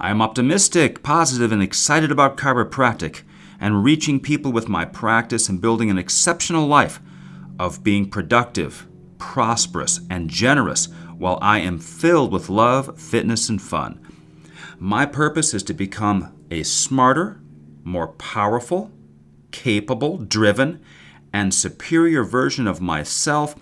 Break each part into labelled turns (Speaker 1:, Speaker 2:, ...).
Speaker 1: I am optimistic, positive, and excited about chiropractic and reaching people with my practice and building an exceptional life of being productive, prosperous, and generous while I am filled with love, fitness, and fun. My purpose is to become a smarter, more powerful, capable, driven, and superior version of myself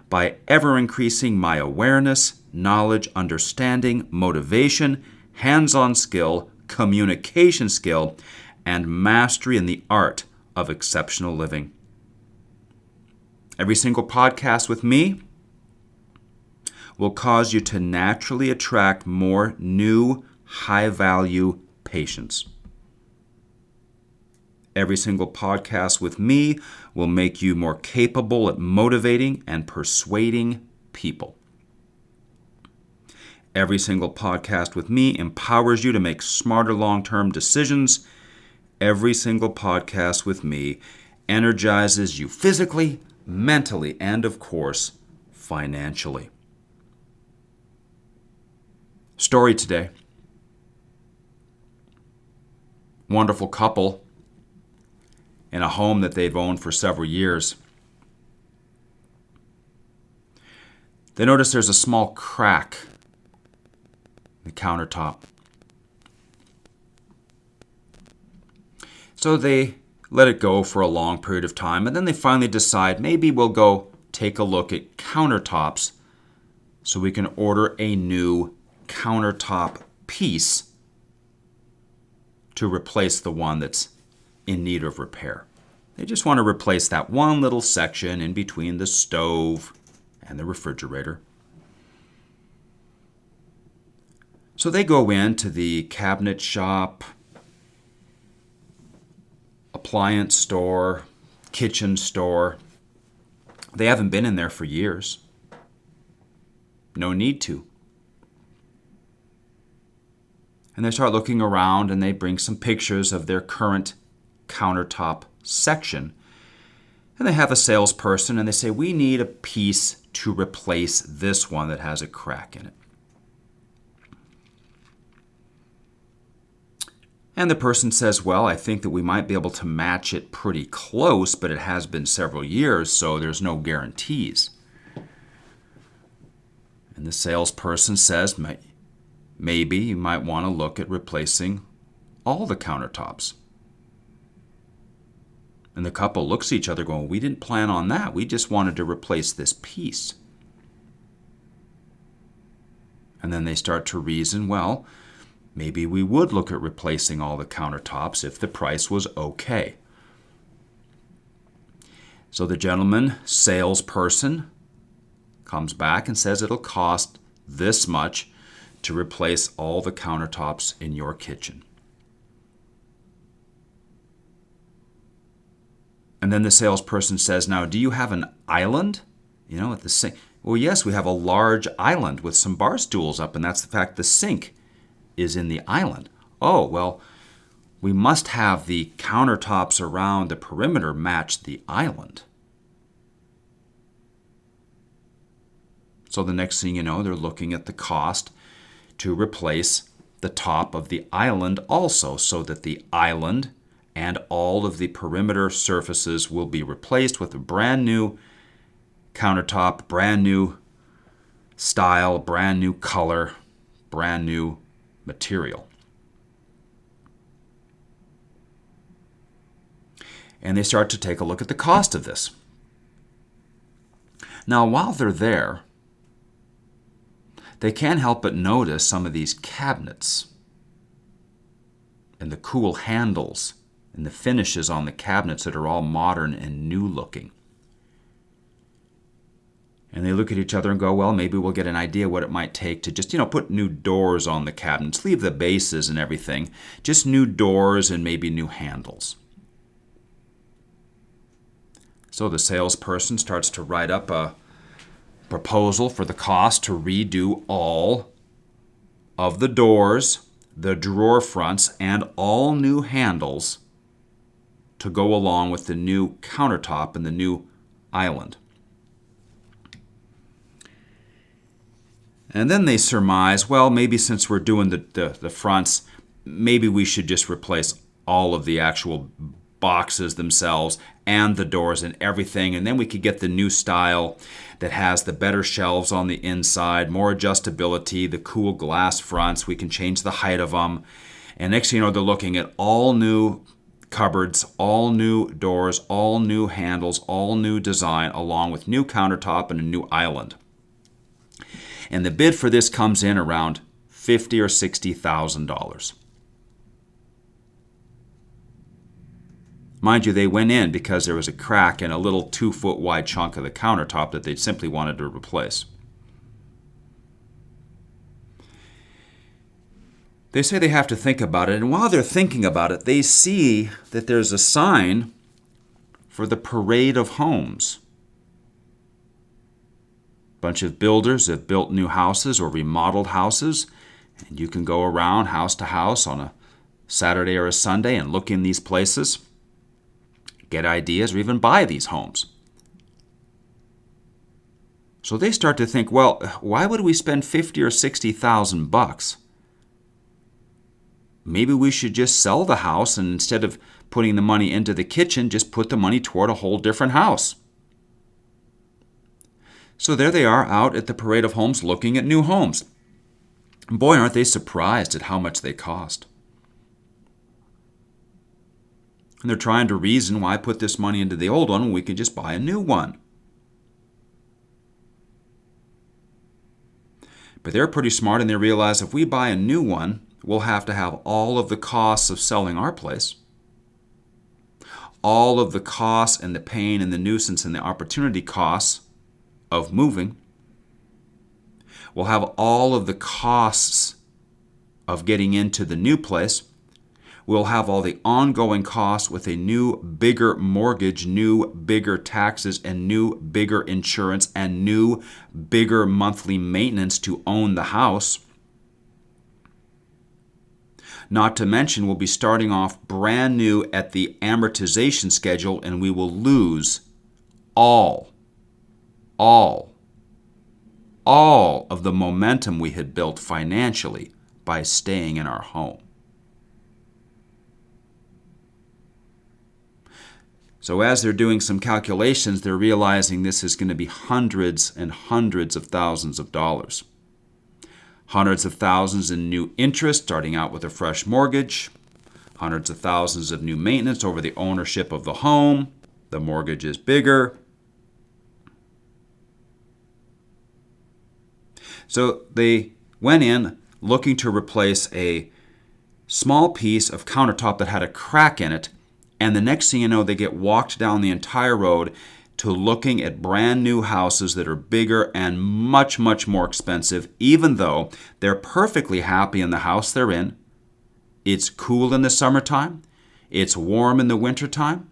Speaker 1: by ever increasing my awareness, knowledge, understanding, motivation, hands-on skill, communication skill, and mastery in the art of exceptional living. Every single podcast with me will cause you to naturally attract more new, high-value patients. Every single podcast with me will make you more capable at motivating and persuading people. Every single podcast with me empowers you to make smarter long-term decisions. Every single podcast with me energizes you physically, mentally, and of course, financially. Story today. Wonderful couple in a home that they've owned for several years. They notice there's a small crack in the countertop. So they let it go for a long period of time, and then they finally decide maybe we'll go take a look at countertops so we can order a new countertop piece to replace the one that's in need of repair. They just want to replace that one little section in between the stove and the refrigerator. So they go into the cabinet shop, appliance store, kitchen store. They haven't been in there for years. No need to. And they start looking around and they bring some pictures of their current countertop section. And they have a salesperson and they say, we need a piece to replace this one that has a crack in it. And the person says, well, I think that we might be able to match it pretty close, but it has been several years, so there's no guarantees. And the salesperson says, maybe you might want to look at replacing all the countertops. And the couple looks at each other going, we didn't plan on that. We just wanted to replace this piece. And then they start to reason, well, maybe we would look at replacing all the countertops if the price was okay. So the gentleman, salesperson, comes back and says it'll cost this much to replace all the countertops in your kitchen. And then the salesperson says, now, do you have an island? At the sink. Well, yes, we have a large island with some bar stools up, and that's the fact the sink is in the island. Oh, well, we must have the countertops around the perimeter match the island. So the next thing you know, they're looking at the cost to replace the top of the island also, so that the island and all of the perimeter surfaces will be replaced with a brand new countertop, brand new style, brand new color, brand new material. And they start to take a look at the cost of this. Now, while they're there, they can't help but notice some of these cabinets and the cool handles and the finishes on the cabinets that are all modern and new looking. And they look at each other and go, well, maybe we'll get an idea what it might take to just, put new doors on the cabinets, leave the bases and everything, just new doors and maybe new handles. So the salesperson starts to write up a proposal for the cost to redo all of the doors, the drawer fronts, and all new handles to go along with the new countertop and the new island. And then they surmise, well, maybe since we're doing the fronts, maybe we should just replace all of the actual boxes themselves and the doors and everything, and then we could get the new style that has the better shelves on the inside, more adjustability, the cool glass fronts. We can change the height of them. And next thing you know, they're looking at all new cupboards, all new doors, all new handles, all new design, along with new countertop and a new island. And the bid for this comes in around $50,000 or $60,000. Mind you, they went in because there was a crack in a little 2-foot wide chunk of the countertop that they simply wanted to replace. They say they have to think about it, and while they're thinking about it, they see that there's a sign for the parade of homes. A bunch of builders have built new houses or remodeled houses, and you can go around house to house on a Saturday or a Sunday and look in these places, get ideas, or even buy these homes. So they start to think, well, why would we spend $50,000 or $60,000? Maybe we should just sell the house, and instead of putting the money into the kitchen, just put the money toward a whole different house. So there they are out at the parade of homes looking at new homes. And boy, aren't they surprised at how much they cost. And they're trying to reason, why put this money into the old one when we could just buy a new one? But they're pretty smart, and they realize if we buy a new one, we'll have to have all of the costs of selling our place, all of the costs and the pain and the nuisance and the opportunity costs of moving. We'll have all of the costs of getting into the new place. We'll have all the ongoing costs with a new, bigger mortgage, new, bigger taxes, and new, bigger insurance, and new, bigger monthly maintenance to own the house. Not to mention, we'll be starting off brand new at the amortization schedule, and we will lose all of the momentum we had built financially by staying in our home. So as they're doing some calculations, they're realizing this is going to be hundreds and hundreds of thousands of dollars. Hundreds of thousands in new interest, starting out with a fresh mortgage. Hundreds of thousands of new maintenance over the ownership of the home. The mortgage is bigger. So they went in looking to replace a small piece of countertop that had a crack in it, and the next thing you know, they get walked down the entire road to looking at brand new houses that are bigger and much, much more expensive, even though they're perfectly happy in the house they're in. It's cool in the summertime. It's warm in the wintertime.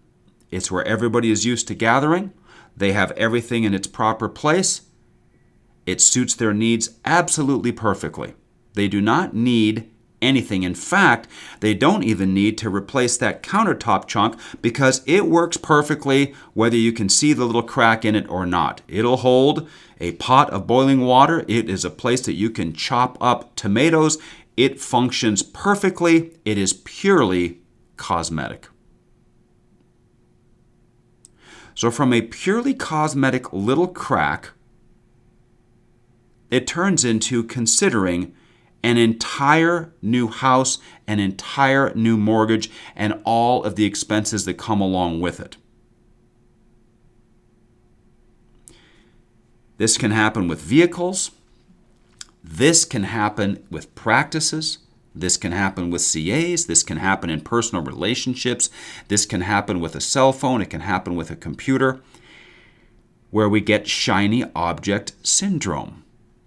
Speaker 1: It's where everybody is used to gathering. They have everything in its proper place. It suits their needs absolutely perfectly. They do not need anything. In fact, they don't even need to replace that countertop chunk because it works perfectly whether you can see the little crack in it or not. It'll hold a pot of boiling water. It is a place that you can chop up tomatoes. It functions perfectly. It is purely cosmetic. So from a purely cosmetic little crack, it turns into considering an entire new house, an entire new mortgage, and all of the expenses that come along with it. This can happen with vehicles. This can happen with practices. This can happen with CAs. This can happen in personal relationships. This can happen with a cell phone. It can happen with a computer, where we get shiny object syndrome.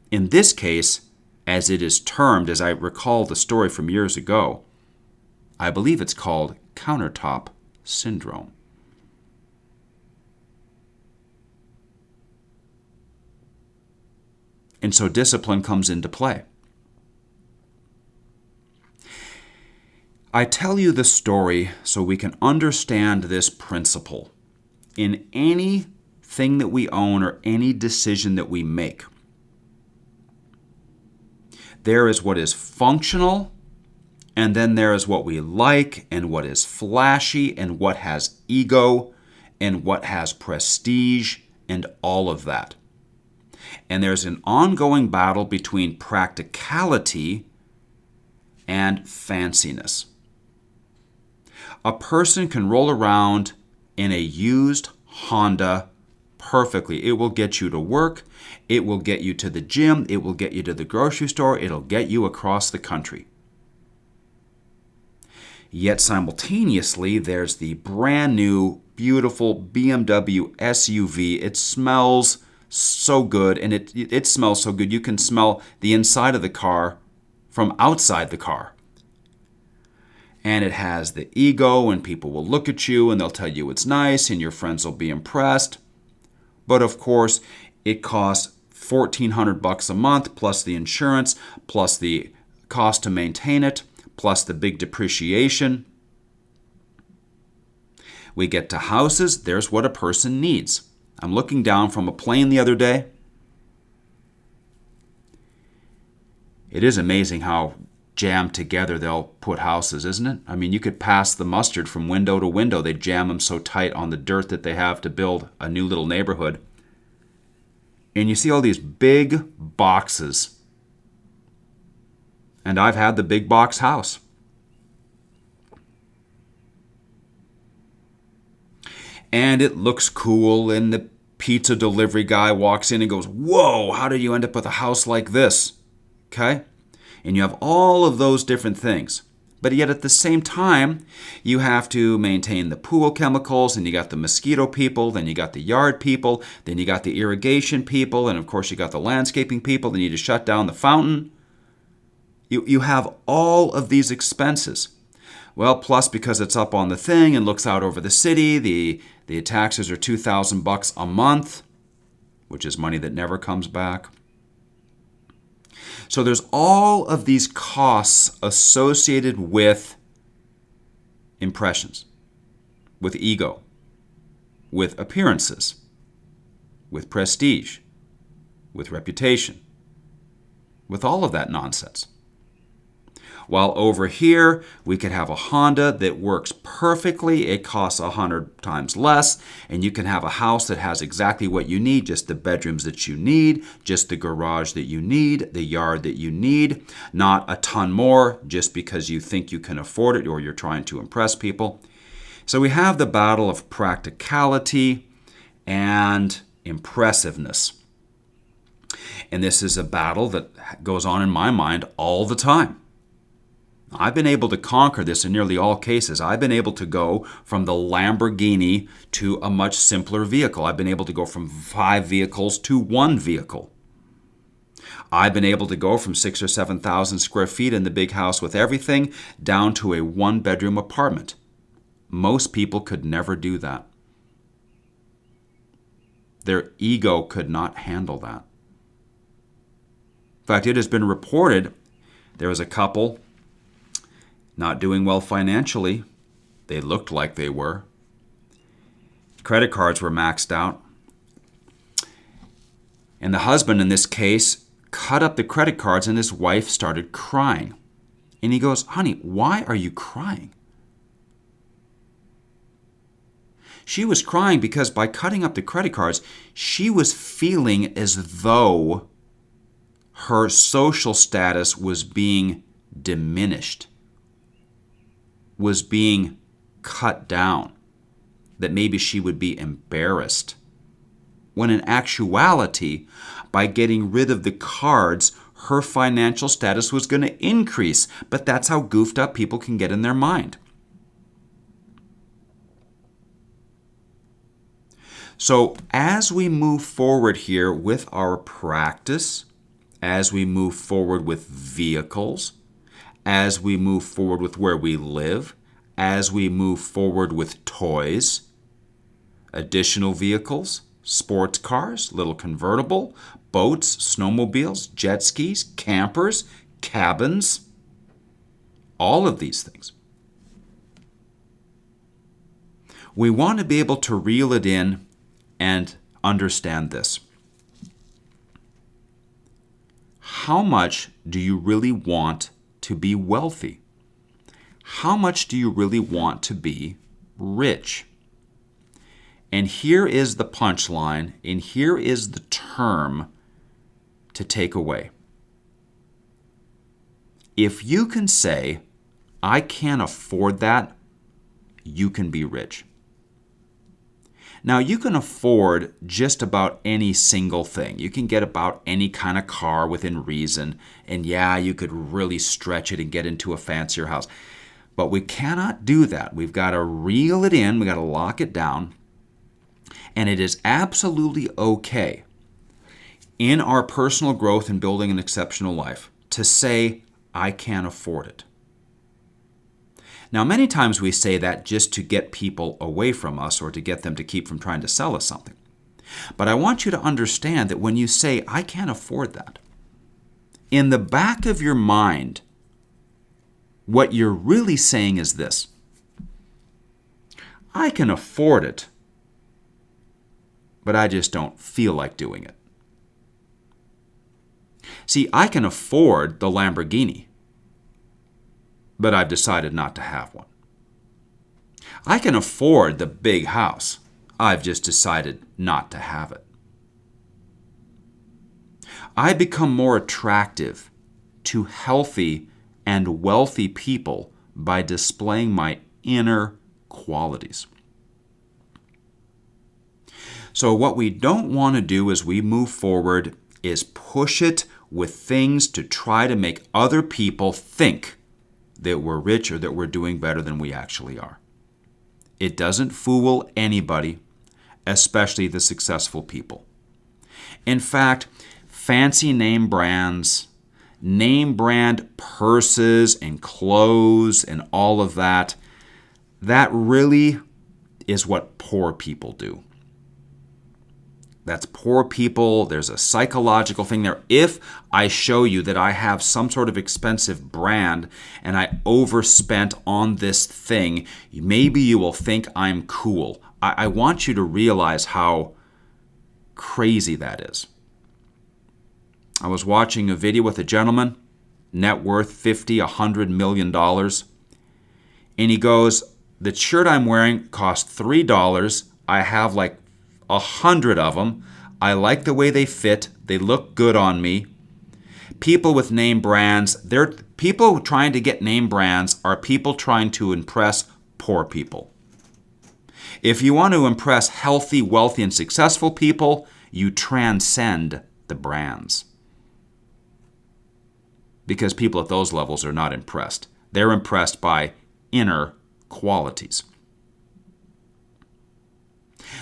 Speaker 1: In this case, as it is termed, as I recall the story from years ago, I believe it's called countertop syndrome. And so discipline comes into play. I tell you the story so we can understand this principle. In anything that we own or any decision that we make, There is what is functional, and then there is what we like, and what is flashy, and what has ego, and what has prestige, and all of that. And there's an ongoing battle between practicality and fanciness. A person can roll around in a used Honda perfectly. It will get you to work. It will get you to the gym. It will get you to the grocery store. It'll get you across the country. Yet simultaneously, there's the brand new, beautiful BMW SUV. It smells so good, and it smells so good you can smell the inside of the car from outside the car. And it has the ego, and people will look at you and they'll tell you it's nice, and your friends will be impressed. But of course, it costs $1,400 a month, plus the insurance, plus the cost to maintain it, plus the big depreciation. We get to houses. There's what a person needs. I'm looking down from a plane the other day. It is amazing how jammed together they'll put houses, isn't it? I mean, you could pass the mustard from window to window. They jam them so tight on the dirt that they have to build a new little neighborhood. And you see all these big boxes. And I've had the big box house. And it looks cool, and the pizza delivery guy walks in and goes, "Whoa, how did you end up with a house like this?" Okay? And you have all of those different things. But yet at the same time, you have to maintain the pool chemicals, and you got the mosquito people, then you got the yard people, then you got the irrigation people, and of course you got the landscaping people, then you need to shut down the fountain. You have all of these expenses. Well, plus because it's up on the thing and looks out over the city, the taxes are $2,000 a month, which is money that never comes back. So there's all of these costs associated with impressions, with ego, with appearances, with prestige, with reputation, with all of that nonsense. While over here, we could have a Honda that works perfectly. It costs 100 times less. And you can have a house that has exactly what you need, just the bedrooms that you need, just the garage that you need, the yard that you need, not a ton more just because you think you can afford it or you're trying to impress people. So we have the battle of practicality and impressiveness. And this is a battle that goes on in my mind all the time. I've been able to conquer this in nearly all cases. I've been able to go from the Lamborghini to a much simpler vehicle. I've been able to go from 5 vehicles to 1 vehicle. I've been able to go from 6,000 or 7,000 square feet in the big house with everything down to a 1-bedroom apartment. Most people could never do that. Their ego could not handle that. In fact, it has been reported there was a couple not doing well financially. They looked like they were. Credit cards were maxed out. And the husband in this case cut up the credit cards, and his wife started crying. And he goes, "Honey, why are you crying?" She was crying because by cutting up the credit cards, she was feeling as though her social status was being diminished, was being cut down, that maybe she would be embarrassed. When in actuality, by getting rid of the cards, her financial status was going to increase. But that's how goofed up people can get in their mind. So as we move forward here with our practice, as we move forward with vehicles, as we move forward with where we live, as we move forward with toys, additional vehicles, sports cars, little convertible, boats, snowmobiles, jet skis, campers, cabins, all of these things. We want to be able to reel it in and understand this. how much do you really want to be wealthy? How much do you really want to be rich? And here is the punchline, and here is the term to take away. If you can say, I can't afford that, you can be rich. Now, you can afford just about any single thing. You can get about any kind of car within reason, and yeah, you could really stretch it and get into a fancier house. But we cannot do that. We've got to reel it in, we've got to lock it down, and it is absolutely okay in our personal growth and building an exceptional life to say, I can't afford it. Now, many times we say that just to get people away from us or to get them to keep from trying to sell us something. But I want you to understand that when you say, I can't afford that, in the back of your mind, what you're really saying is this: I can afford it, but I just don't feel like doing it. See, I can afford the Lamborghini, but I've decided not to have one. I can afford the big house. I've just decided not to have it. I become more attractive to healthy and wealthy people by displaying my inner qualities. So what we don't want to do as we move forward is push it with things to try to make other people think that we're rich or that we're doing better than we actually are. It doesn't fool anybody, especially the successful people. In fact, fancy name brands, name brand purses and clothes and all of that, that really is what poor people do. That's poor people. There's a psychological thing there. If I show you that I have some sort of expensive brand and I overspent on this thing, maybe you will think I'm cool. I want you to realize how crazy that is. I was watching a video with a gentleman, net worth $50, $100 million. And he goes, the shirt I'm wearing cost $3. I have like 100 of them. I like the way they fit. They look good on me. People with name brands, people trying to get name brands are people trying to impress poor people. If you want to impress healthy, wealthy, and successful people, you transcend the brands. Because people at those levels are not impressed. They're impressed by inner qualities.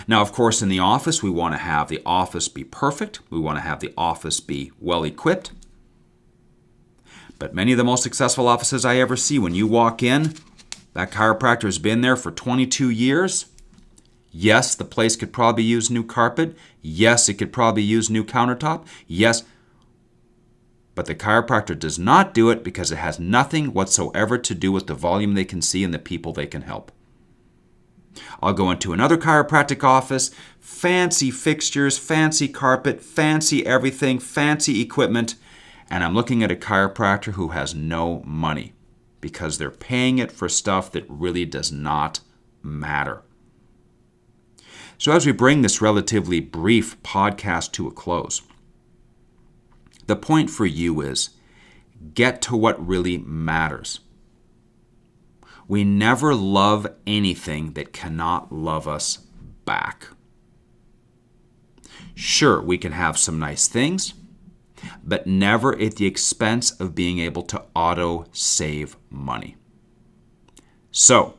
Speaker 1: Now, of course, in the office, we want to have the office be perfect. We want to have the office be well equipped. But many of the most successful offices I ever see, when you walk in, that chiropractor has been there for 22 years. Yes, the place could probably use new carpet. Yes, it could probably use new countertop. Yes, but the chiropractor does not do it because it has nothing whatsoever to do with the volume they can see and the people they can help. I'll go into another chiropractic office, fancy fixtures, fancy carpet, fancy everything, fancy equipment, and I'm looking at a chiropractor who has no money because they're paying it for stuff that really does not matter. So as we bring this relatively brief podcast to a close, the point for you is get to what really matters. We never love anything that cannot love us back. Sure, we can have some nice things, but never at the expense of being able to auto-save money. So,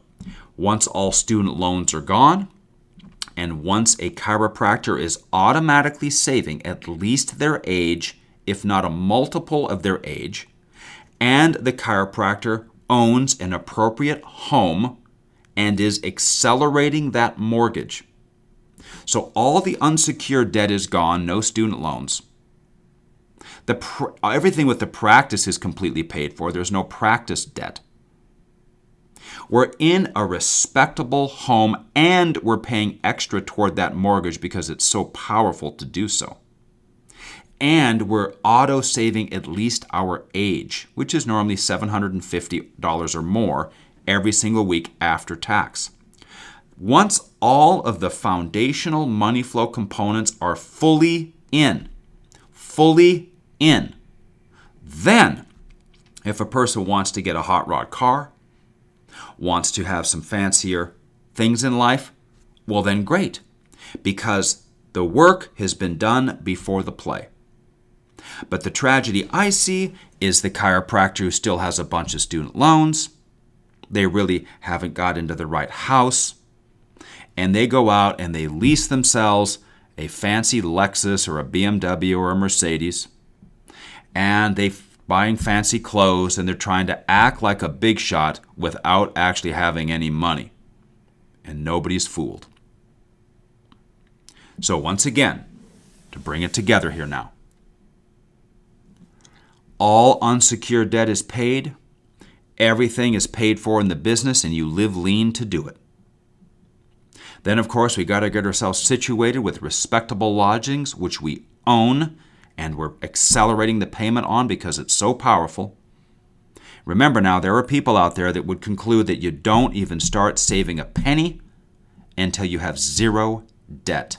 Speaker 1: once all student loans are gone, and once a chiropractor is automatically saving at least their age, if not a multiple of their age, and the chiropractor owns an appropriate home and is accelerating that mortgage. So all the unsecured debt is gone, no student loans. Everything with the practice is completely paid for. There's no practice debt. We're in a respectable home and we're paying extra toward that mortgage because it's so powerful to do so. and we're auto-saving at least our age, which is normally $750 or more every single week after tax. Once all of the foundational money flow components are fully in, then if a person wants to get a hot rod car, wants to have some fancier things in life, well then great, because the work has been done before the play. But the tragedy I see is the chiropractor who still has a bunch of student loans. They really haven't got into the right house. And they go out and they lease themselves a fancy Lexus or a BMW or a Mercedes. And they're buying fancy clothes and they're trying to act like a big shot without actually having any money. And nobody's fooled. So once again, to bring it together here now. All unsecured debt is paid. Everything is paid for in the business, and you live lean to do it. Then, of course, we got to get ourselves situated with respectable lodgings, which we own, and we're accelerating the payment on because it's so powerful. Remember now, there are people out there that would conclude that you don't even start saving a penny until you have zero debt.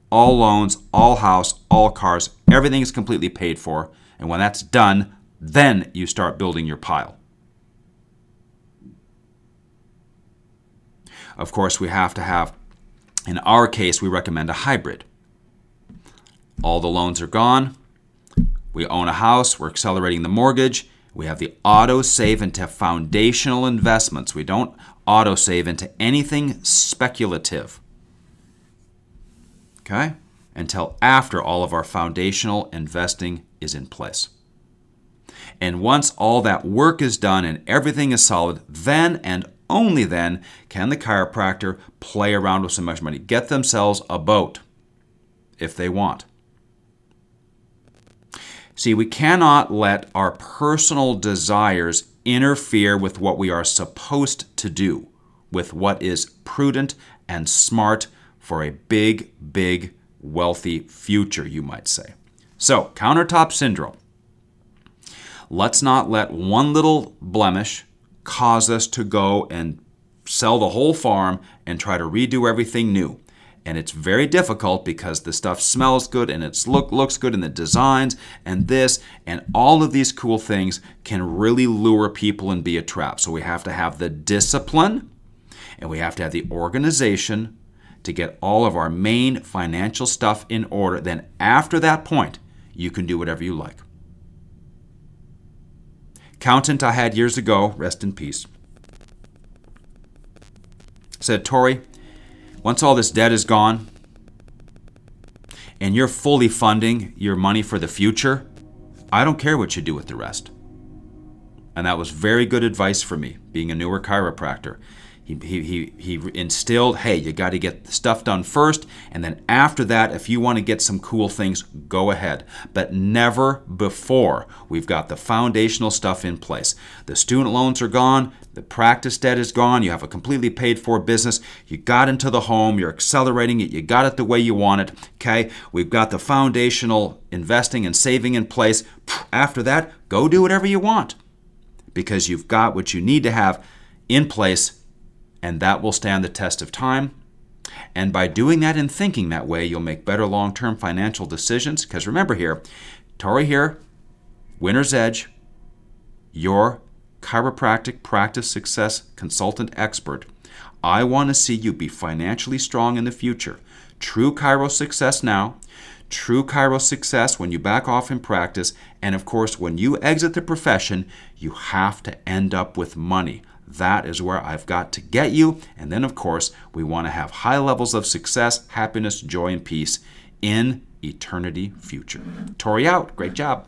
Speaker 1: All loans, all house, all cars, everything is completely paid for. And when that's done, then you start building your pile. Of course, we have to have, in our case, we recommend a hybrid. All the loans are gone. We own a house. We're accelerating the mortgage. We have the auto-save into foundational investments. We don't auto-save into anything speculative. Okay? Until after all of our foundational investing is in place. And once all that work is done and everything is solid, then and only then can the chiropractor play around with some extra money, get themselves a boat if they want. See, we cannot let our personal desires interfere with what we are supposed to do, with what is prudent and smart for a big, wealthy future, you might say. So, countertop syndrome. Let's not let one little blemish cause us to go and sell the whole farm and try to redo everything new. And it's very difficult because the stuff smells good and it looks good in the designs and this and all of these cool things can really lure people and be a trap. So we have to have the discipline and we have to have the organization to get all of our main financial stuff in order. Then after that point, you can do whatever you like. Accountant I had years ago, rest in peace, said, Tory, once all this debt is gone and you're fully funding your money for the future, I don't care what you do with the rest. And that was very good advice for me, being a newer chiropractor. He instilled, hey, you got to get the stuff done first, and then after that, if you want to get some cool things, go ahead. But never before we've got the foundational stuff in place. The student loans are gone, the practice debt is gone, you have a completely paid for business, you got into the home, you're accelerating it, you got it the way you want it, okay? We've got the foundational investing and saving in place. After that, go do whatever you want because you've got what you need to have in place. And that will stand the test of time. And by doing that and thinking that way, you'll make better long-term financial decisions. Because remember here, Tory here, Winner's Edge, your chiropractic practice success consultant expert. I want to see you be financially strong in the future. True chiro success now, true chiro success when you back off in practice, and of course, when you exit the profession, you have to end up with money. That is where I've got to get you. And then, of course, we want to have high levels of success, happiness, joy, and peace in eternity future. Tory out. Great job.